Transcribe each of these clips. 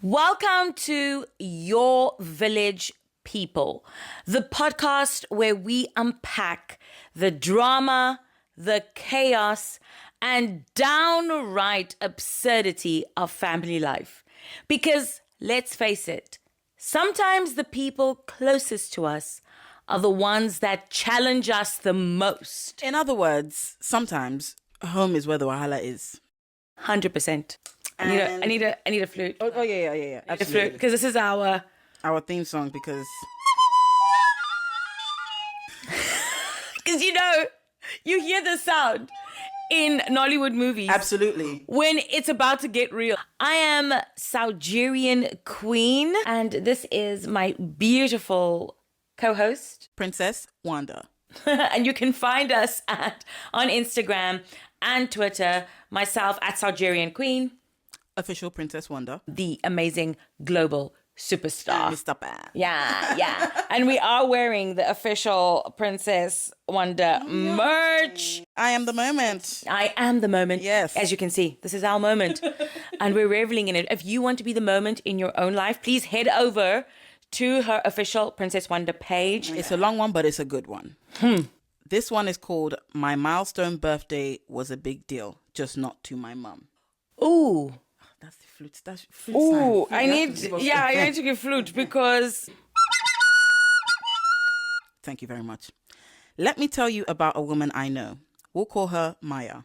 Welcome to Your Village People, the podcast where we unpack the drama, the chaos, and downright absurdity of family life. Because let's face it, sometimes the people closest to us are the ones that challenge us the most. In other words, sometimes home is where the wahala is. 100%. I need a flute. Oh yeah. Absolutely. Because this is our theme song because you hear the sound in Nollywood movies. absolutely. When it's about to get real. I am Saugerian Queen, and this is my beautiful co-host. Princess Wanda. And you can find us on Instagram and Twitter, myself at Saugerian Queen, Official Princess Wanda. the amazing global superstar. Mr. Pan. Yeah. And we are wearing the official Princess Wanda merch. I am the moment. I am the moment. Yes. As you can see, this is our moment. And we're reveling in it. If you want to be the moment in your own life, please head over to her official Princess Wanda page. It's a long one, but it's a good one. This one is called My Milestone Birthday Was a Big Deal, Just Not to My Mum. Ooh. That's the flute. That's flute. Ooh, sign. I need to get flute because... Thank you very much. Let me tell you about a woman I know. We'll call her Maya.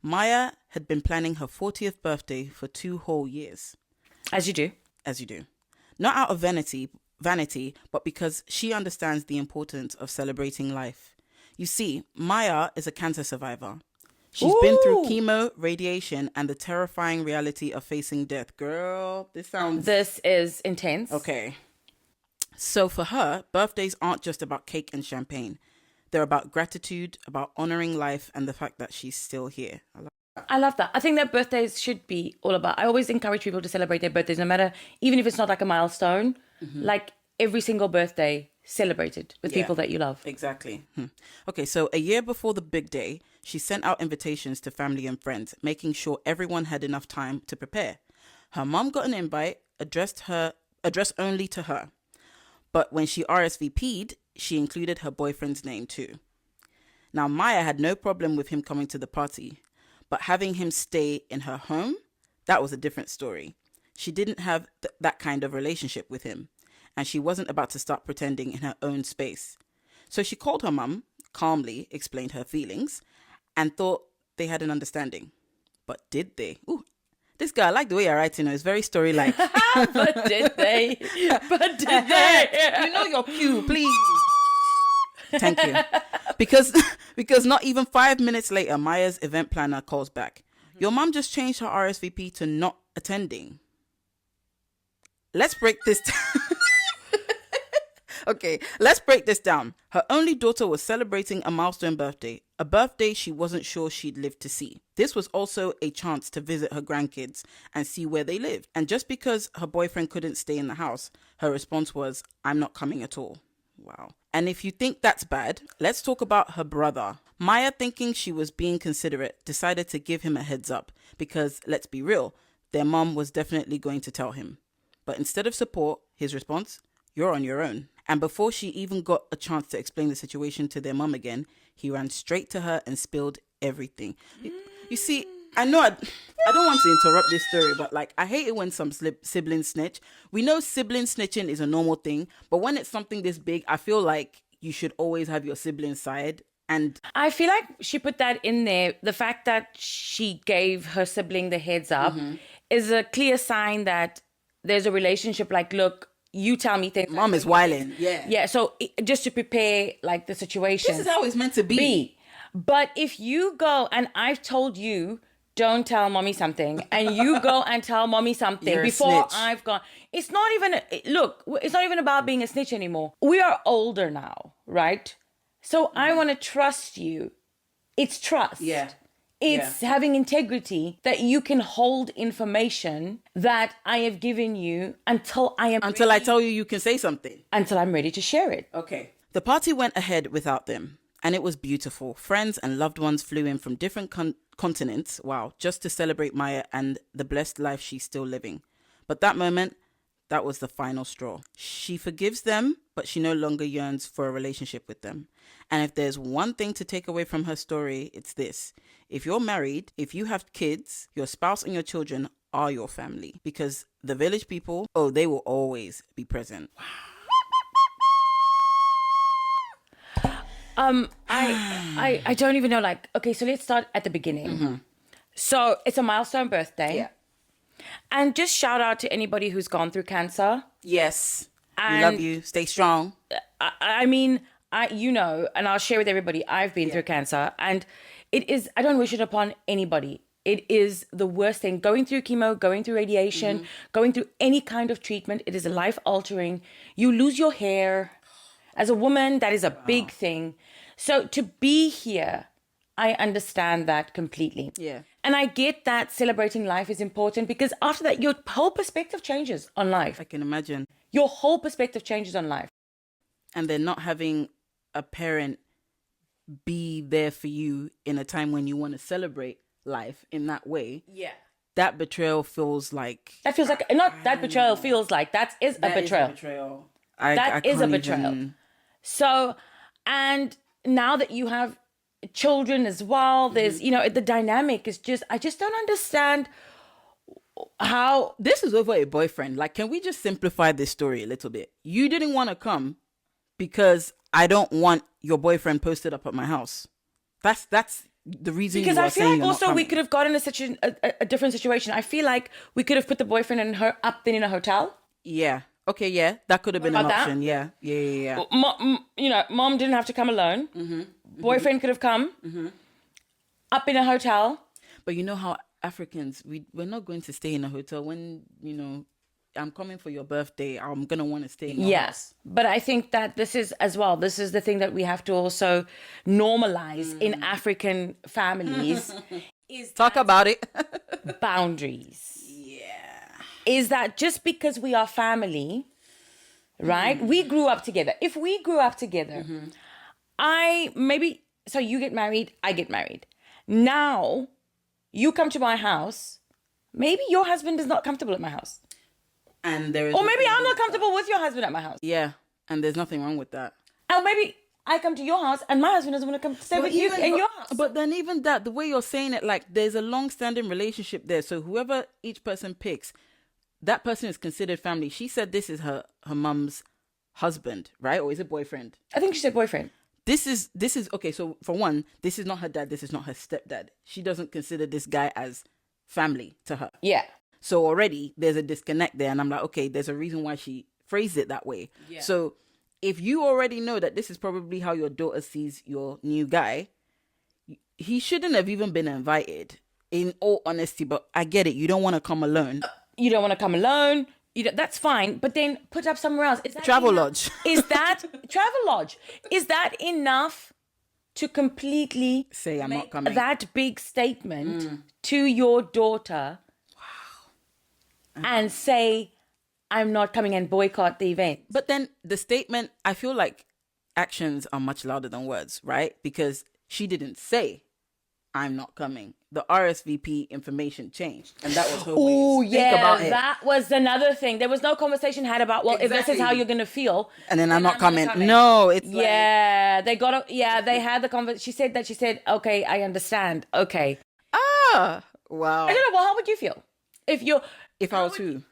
Maya had been planning her 40th birthday for 2 whole years. As you do. As you do. Not out of vanity, but because she understands the importance of celebrating life. You see, Maya is a cancer survivor. She's been through chemo, radiation, and the terrifying reality of facing death. Girl, This is intense. Okay. So for her, birthdays aren't just about cake and champagne. They're about gratitude, about honoring life, and the fact that she's still here. I love that. I think that birthdays should be all about... I always encourage people to celebrate their birthdays, no matter... Even if it's not like a milestone, like every single birthday, celebrate it with people that you love. Exactly. Okay, so a year before the big day, she sent out invitations to family and friends, making sure everyone had enough time to prepare. Her mum got an invite addressed only to her. But when she RSVP'd, she included her boyfriend's name too. Now, Maya had no problem with him coming to the party, but having him stay in her home, that was a different story. She didn't have that kind of relationship with him, and she wasn't about to start pretending in her own space. So she called her mum, calmly explained her feelings, and thought they had an understanding. But did they? Ooh, this girl, I like the way you're writing her. It's very story-like. But did they? You know your cue, please. Thank you. Because not even 5 minutes later, Maya's event planner calls back. Your mum just changed her RSVP to not attending. Let's break this down. Okay, let's break this down. Her only daughter was celebrating a milestone birthday, a birthday she wasn't sure she'd live to see. This was also a chance to visit her grandkids and see where they lived. And just because her boyfriend couldn't stay in the house, her response was, I'm not coming at all. Wow. And if you think that's bad, let's talk about her brother. Maya, thinking she was being considerate, decided to give him a heads up because, let's be real, their mum was definitely going to tell him. But instead of support, his response, you're on your own. And before she even got a chance to explain the situation to their mum again, he ran straight to her and spilled everything. You see, I know I don't want to interrupt this story, but I hate it when some siblings snitch. We know sibling snitching is a normal thing, but when it's something this big, I feel like you should always have your sibling's side. And I feel like she put that in there. The fact that she gave her sibling the heads up is a clear sign that there's a relationship. Like, look, you tell me things. Mom is wilding. Yeah. So just to prepare the situation. This is how it's meant to be. But if you go and I've told you, don't tell mommy something, and you go and tell mommy something You're before I've gone. It's not even about being a snitch anymore. We are older now, right? So I want to trust you. It's trust. Yeah. It's having integrity that you can hold information that I have given you until I tell you can say something. Until I'm ready to share it. Okay. The party went ahead without them, and it was beautiful. Friends and loved ones flew in from different continents, just to celebrate Maya and the blessed life she's still living. But that moment, that was the final straw. She forgives them, but she no longer yearns for a relationship with them. And if there's one thing to take away from her story, it's this. If you're married, if you have kids, your spouse and your children are your family. Because the village people, oh, they will always be present. I don't even know, like, okay, so let's start at the beginning. So it's a milestone birthday. Yeah. And just shout out to anybody who's gone through cancer. Yes. We And- love you. Stay strong. I mean, and I'll share with everybody, I've been through cancer, and it is, I don't wish it upon anybody. It is the worst thing. Going through chemo, going through radiation, going through any kind of treatment, it is life altering. You lose your hair. As a woman, that is a big thing. So to be here, I understand that completely. Yeah. And I get that celebrating life is important, because after that, your whole perspective changes on life. I can imagine. Your whole perspective changes on life. And then not having a parent be there for you in a time when you want to celebrate life in that way. Yeah. That betrayal feels like... That feels like, not that betrayal feels like, that is a betrayal. betrayal. That is a betrayal. So, and now that you have children as well, there's, the dynamic is just, I just don't understand how... This is over a boyfriend. Like, can we just simplify this story a little bit? You didn't want to come because I don't want your boyfriend posted up at my house. That's the reason. Because you I are feel saying like you're not also we coming. could have gotten a different situation. I feel like we could have put the boyfriend and her up then in a hotel. Yeah. Okay, yeah. That could have been an about that? option. Yeah. Yeah. Mom didn't have to come alone. Boyfriend could have come up in a hotel. But you know how Africans, we're not going to stay in a hotel when, I'm coming for your birthday. I'm going to want to stay in your house. But I think that this is the thing that we have to also normalize in African families. Talk about it. Boundaries. Is that just because we are family, right? We grew up together. If we grew up together, so you get married, I get married. Now, you come to my house, maybe your husband is not comfortable at my house. And there is... Or maybe I'm not comfortable with your husband at my house. Yeah, and there's nothing wrong with that. Or maybe I come to your house and my husband doesn't want to come stay with you in your house. But then even that, the way you're saying it, like there's a long-standing relationship there. So whoever each person picks, that person is considered family. She said this is her mum's husband, right? Or is it boyfriend? I think she said boyfriend. This is okay. So for one, this is not her dad. This is not her stepdad. She doesn't consider this guy as family to her. Yeah. So already there's a disconnect there. And I'm like, okay, there's a reason why she phrased it that way. Yeah. So if you already know that this is probably how your daughter sees your new guy, he shouldn't have even been invited, in all honesty. But I get it. You don't want to come alone. You don't want to come alone. That's fine. But then put up somewhere else. Is that Travel enough? lodge. Is that travel lodge? Is that enough to completely Say I'm not coming. That big statement to your daughter? And say, I'm not coming, and boycott the event. But then the statement, I feel like actions are much louder than words, right? Because she didn't say, I'm not coming. The RSVP information changed. And that was her way Oh, to think about it. that was another thing. There was no conversation had about, if this is Exactly. how you're going to feel. And then I'm not coming. No, it's like... Yeah, they had the conversation. She said, okay, I understand. Okay. Wow. I don't know. Well, how would you feel? If I was who?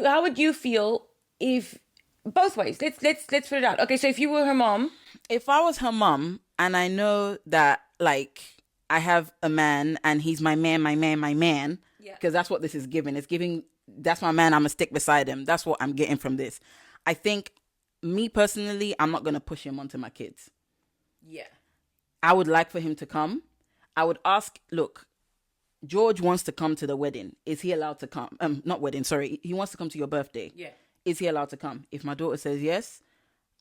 How would you feel if, both ways, let's figure it out. Okay, so if you were her mom. If I was her mom and I know that, like, I have a man and he's my man, because that's what this is giving. It's giving, that's my man, I'm going to stick beside him. That's what I'm getting from this. I think, me personally, I'm not going to push him onto my kids. Yeah. I would like for him to come. I would ask, look, George wants to come to the wedding. Is he allowed to come? Not wedding, sorry. He wants to come to your birthday. Yeah. Is he allowed to come? If my daughter says yes,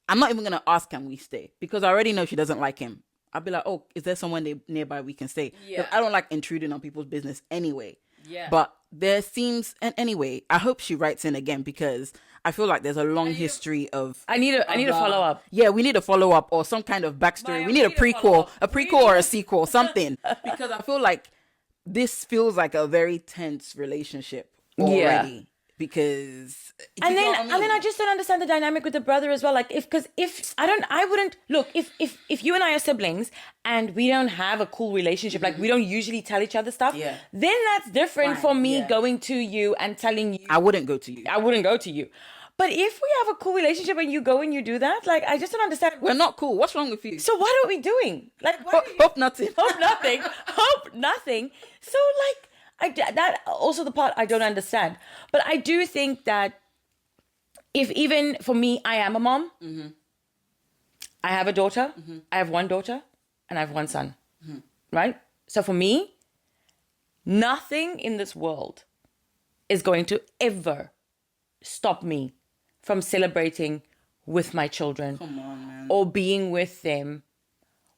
I'm not even going to ask, can we stay? Because I already know she doesn't like him. I'll be like, oh, is there someone nearby we can stay? Yeah. I don't like intruding on people's business anyway. Yeah. But there seems, and anyway, I hope she writes in again because I feel like there's a long history of... I need a follow up. Yeah, we need a follow up or some kind of backstory. We need a prequel, or a sequel, something. Because I feel like this feels like a very tense relationship already. because And then I just don't understand the dynamic with the brother as well. Like if I wouldn't look if you and I are siblings and we don't have a cool relationship, like we don't usually tell each other stuff, then that's different for me going to you and telling you. I wouldn't go to you. I wouldn't go to you. But if we have a cool relationship and you go and you do that, like I just don't understand. We're not cool. What's wrong with you? So what are we doing? Like Hope nothing. Hope nothing. Hope nothing. So like that also the part I don't understand. But I do think that if even for me, I am a mom. Mm-hmm. I have a daughter. Mm-hmm. I have one daughter and I have one son. Mm-hmm. Right? So for me, nothing in this world is going to ever stop me from celebrating with my children. Come on, man. Or being with them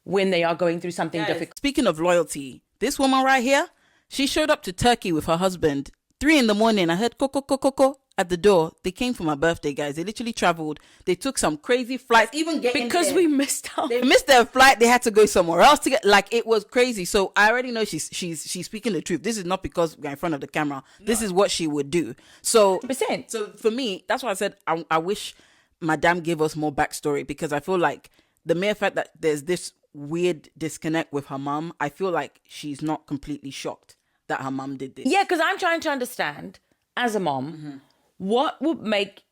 when they are going through something difficult. Speaking of loyalty, this woman right here, she showed up to Turkey with her husband. 3 a.m. I heard co at the door. They came for my birthday, guys. They literally traveled. They took some crazy flights. Even getting because there, we missed out. They missed their flight. They had to go somewhere else to get. Like, it was crazy. So I already know she's speaking the truth. This is not because we're in front of the camera. No. This is what she would do. So 100%. So for me, that's why I said I wish Madame gave us more backstory, because I feel like the mere fact that there's this weird disconnect with her mom, I feel like she's not completely shocked that her mom did this. Yeah, because I'm trying to understand as a mom, what would make.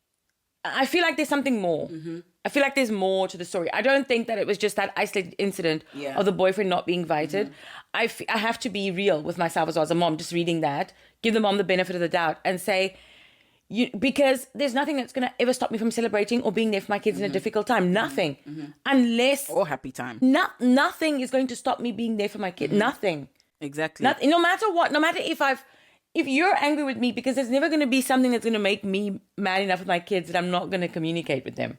I feel like there's something more. Mm-hmm. I feel like there's more to the story. I don't think that it was just that isolated incident of the boyfriend not being invited. Mm-hmm. I have to be real with myself as well as a mom, just reading that, give the mom the benefit of the doubt and say, because there's nothing that's going to ever stop me from celebrating or being there for my kids in a difficult time. Nothing. Unless. Or happy time. Nothing is going to stop me being there for my kid. Nothing. Exactly. Nothing, no matter what, no matter if you're angry with me, because there's never going to be something that's going to make me mad enough with my kids that I'm not going to communicate with them.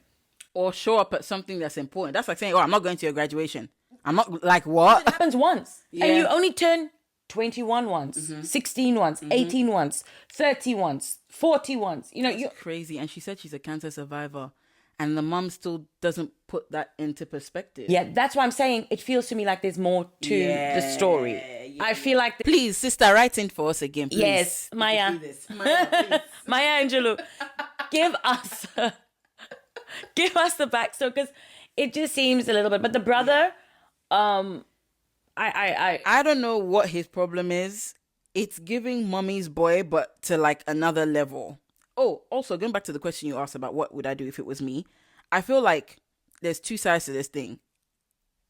Or show up at something that's important. That's like saying, I'm not going to your graduation. I'm not, like, what? It happens once. Yeah. And you only turn 21 once, 16 once, 18 once, 30 once, 40 once. You know, you're crazy. And she said she's a cancer survivor. And the mom still doesn't put that into perspective. Yeah, that's why I'm saying it feels to me like there's more to the story. Yeah. I feel like... Please, sister, write in for us again, please. Yes, Maya. Maya Angelou, give us the backstory, because it just seems a little bit... But the brother, I don't know what his problem is. It's giving mommy's boy, but to like another level. Oh, also, going back to the question you asked about what would I do if it was me, I feel like there's two sides to this thing.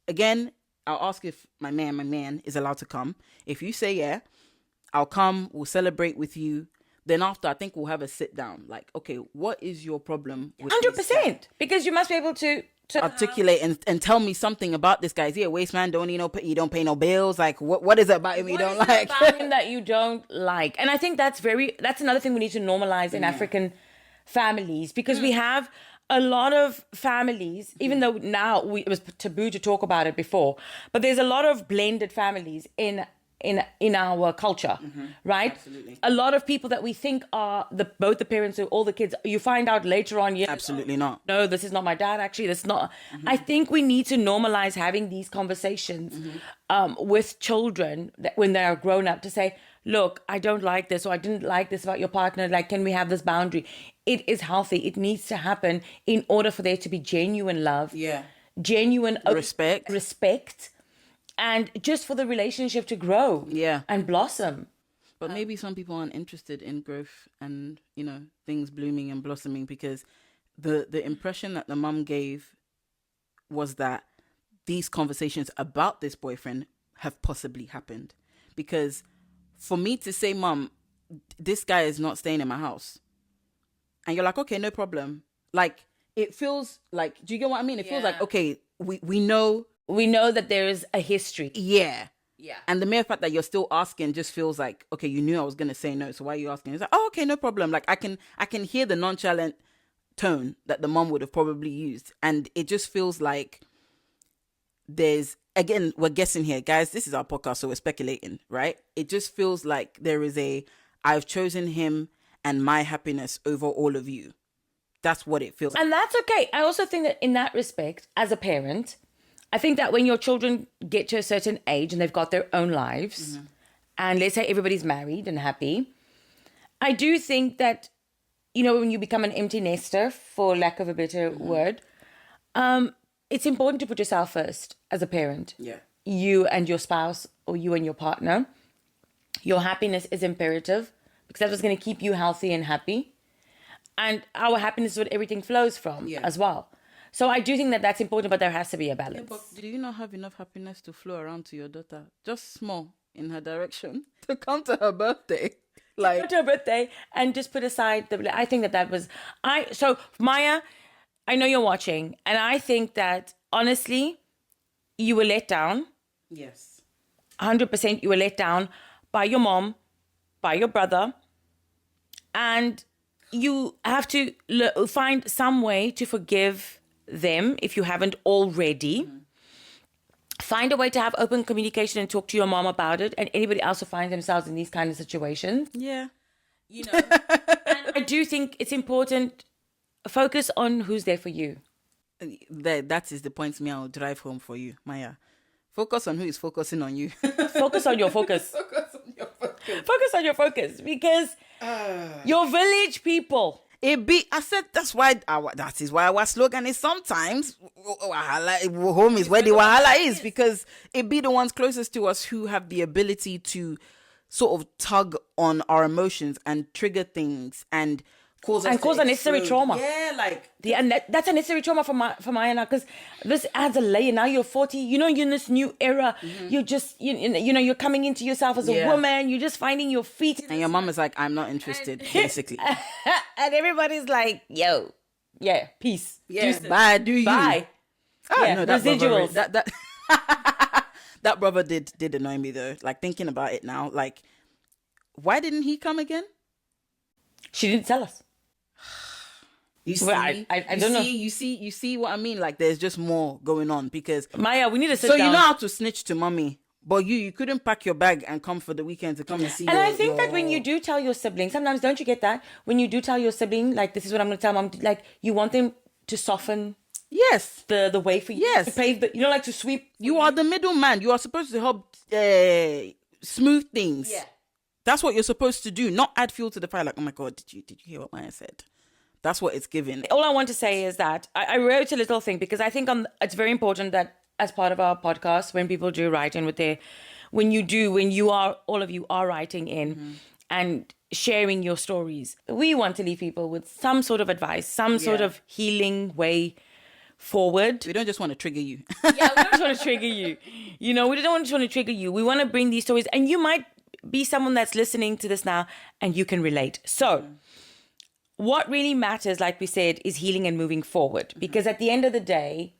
Again, I'll ask if my man is allowed to come. If you say yeah, I'll come, we'll celebrate with you. Then after, I think we'll have a sit down. Like, okay, what is your problem with 100%. Because you must be able to articulate and tell me something about this guy. Is he a waste man? You don't pay no bills? Like, what is it about him you don't like? What is it about him that you don't like? And I think that's another thing we need to normalize in African families, because we have a lot of families, even though now it was taboo to talk about it before, but there's a lot of blended families in our culture, right? Absolutely. A lot of people that we think are both the parents or all the kids, you find out later on, absolutely not. No, this is not my dad, actually. This is not. I think we need to normalize having these conversations with children when they are grown up, to say, look, I don't like this, or I didn't like this about your partner. Like, can we have this boundary? It is healthy. It needs to happen in order for there to be genuine love. Yeah. Genuine respect. And just for the relationship to grow and blossom. But maybe some people aren't interested in growth and, things blooming and blossoming, because the impression that the mum gave was that these conversations about this boyfriend have possibly happened. Because for me to say, Mum, this guy is not staying in my house, and you're like, okay, no problem. Like, it feels like, do you get what I mean? It feels like, okay, we know... We know that there is a history. Yeah. And the mere fact that you're still asking just feels like, okay, you knew I was going to say no, so why are you asking? It's like, oh, okay, no problem. Like, I can hear the nonchalant tone that the mom would have probably used. And it just feels like again, we're guessing here. Guys, this is our podcast, so we're speculating, right? It just feels like there is I've chosen him and my happiness over all of you. That's what it feels like. And that's okay. I also think that in that respect, as a parent... I think that when your children get to a certain age and they've got their own lives, and let's say everybody's married and happy, I do think that when you become an empty nester, for lack of a better word, it's important to put yourself first as a parent. Yeah. You and your spouse, or you and your partner. Your happiness is imperative, because that's what's going to keep you healthy and happy. And our happiness is what everything flows from as well. So I do think that that's important, but there has to be a balance. Yeah, but do you not have enough happiness to flow around to your daughter? Just small in her direction to come to her birthday. Go to her birthday and just put aside I think that was so Maya, I know you're watching, and I think that honestly you were let down. Yes. 100% you were let down by your mom, by your brother, and you have to find some way to forgive them if you haven't already. Find a way to have open communication and talk to your mom about it, and anybody else who finds themselves in these kind of situations. Yeah. And I do think it's important, focus on who's there for you. That is the point me I'll drive home for you, Maya. Focus on who is focusing on you. Focus on your focus. Focus on your focus. Focus on your focus, because your village people. I said that is why our slogan is sometimes home is where the wahala is, because it be the ones closest to us who have the ability to sort of tug on our emotions and trigger things and cause unnecessary trauma. Yeah, and that's unnecessary trauma for Maya now, because this adds a layer. Now you're 40, you're in this new era. You're just, you're coming into yourself as a woman. You're just finding your feet. And your mom is like, I'm not interested, basically. And everybody's like, yo, yeah, peace. Yeah, bye, do you? Bye. No, that residuals. Brother, that brother did annoy me though. Like, thinking about it now, like, why didn't he come again? She didn't tell us. You see, I don't know. You see what I mean? Like, there's just more going on, because Maya, we need to sit so down. you know how to snitch to mommy, but you couldn't pack your bag and come for the weekend to come and see. And I think that when you do tell your sibling, sometimes don't you get that when you do tell your sibling, like, this is what I'm going to tell mom, like, you want them to soften. Yes. The way for you. Yes. To pave like to sweep. You are the middleman. You are supposed to help smooth things. Yeah. That's what you're supposed to do, not add fuel to the fire. Like, oh my God, did you hear what Maya said? That's what it's giving. All I want to say is that I wrote a little thing, because I think it's very important that as part of our podcast, when people do write in all of you are writing in and sharing your stories, we want to leave people with some sort of advice, some sort of healing way forward. We don't just want to trigger you. We don't just want to trigger you. We don't just want to trigger you. We want to bring these stories, and you might be someone that's listening to this now and you can relate. So what really matters, like we said, is healing and moving forward. Because at the end of the day,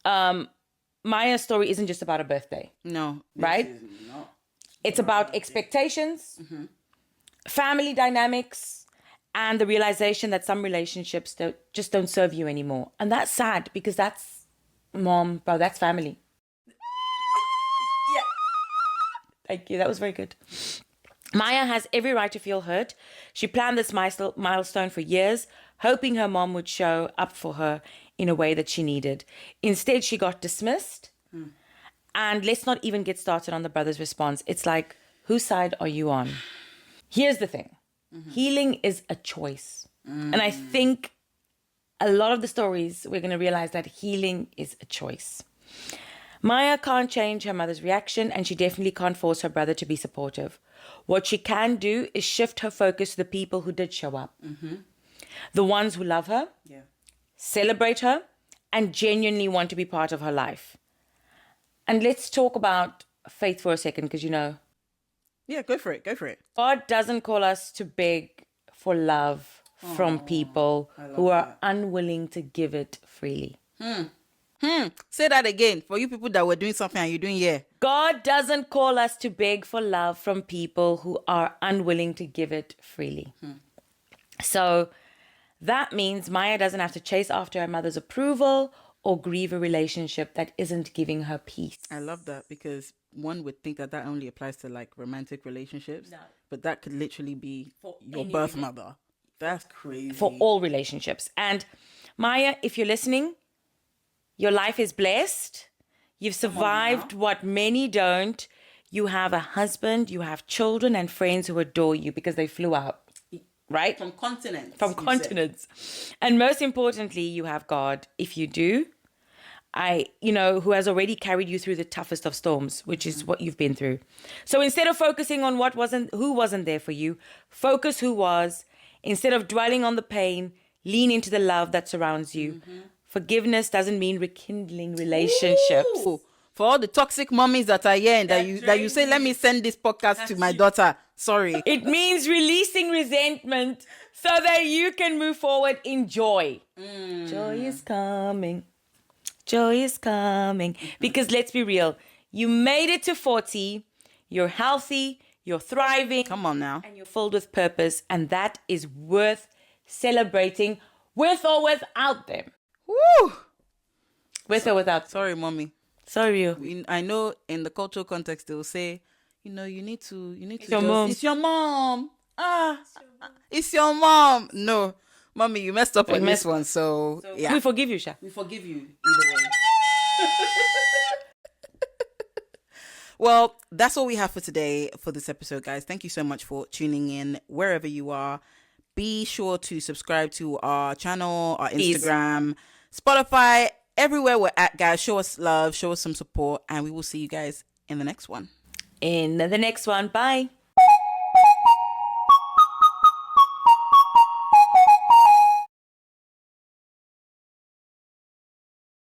Maya's story isn't just about a birthday. No. Right? It's about expectations, family dynamics, and the realization that some relationships just don't serve you anymore. And that's sad, because that's mom, bro, that's family. Thank you. That was very good. Maya has every right to feel hurt. She planned this milestone for years, hoping her mom would show up for her in a way that she needed. Instead, she got dismissed. And let's not even get started on the brother's response. It's like, whose side are you on? Here's the thing. Healing is a choice. And I think a lot of the stories, we're going to realize that healing is a choice. Maya can't change her mother's reaction, and she definitely can't force her brother to be supportive. What she can do is shift her focus to the people who did show up. The ones who love her, celebrate her, and genuinely want to be part of her life. And let's talk about faith for a second, because Yeah, go for it. God doesn't call us to beg for love from people who are unwilling to give it freely. Say that again for you people that were doing something and you're doing God doesn't call us to beg for love from people who are unwilling to give it freely. So that means Maya doesn't have to chase after her mother's approval or grieve a relationship that isn't giving her peace. I love that, because one would think that only applies to like romantic relationships, but that could literally be for your birth mother. That's crazy. For all relationships. And Maya, if you're listening, your life is blessed. You've survived what many don't. You have a husband, you have children and friends who adore you because they flew out. right? From continents. From continents. And most importantly, you have God. If you do, who has already carried you through the toughest of storms, which is what you've been through. So instead of focusing on who wasn't there for you, focus who was. Instead of dwelling on the pain, lean into the love that surrounds you. Forgiveness doesn't mean rekindling relationships. Ooh. For all the toxic mommies that are here and that you say, let me send this podcast to my daughter. Sorry. It means releasing resentment so that you can move forward in joy. Joy is coming. Joy is coming. Because let's be real, you made it to 40, you're healthy, you're thriving. Come on now. And you're filled with purpose. And that is worth celebrating with or without them. Woo! With or without. Sorry, mommy. Sorry. I know in the cultural context they will say, you need to your mom. It's your mom. It's your mom. No, mommy, you messed up on this one. So yeah, we forgive you, Sha. we forgive you either way. Well, that's all we have for today for this episode, guys. Thank you so much for tuning in wherever you are. Be sure to subscribe to our channel, our Instagram, Spotify, everywhere we're at, guys. Show us love, show us some support, and we will see you guys in the next one. In the next one. Bye.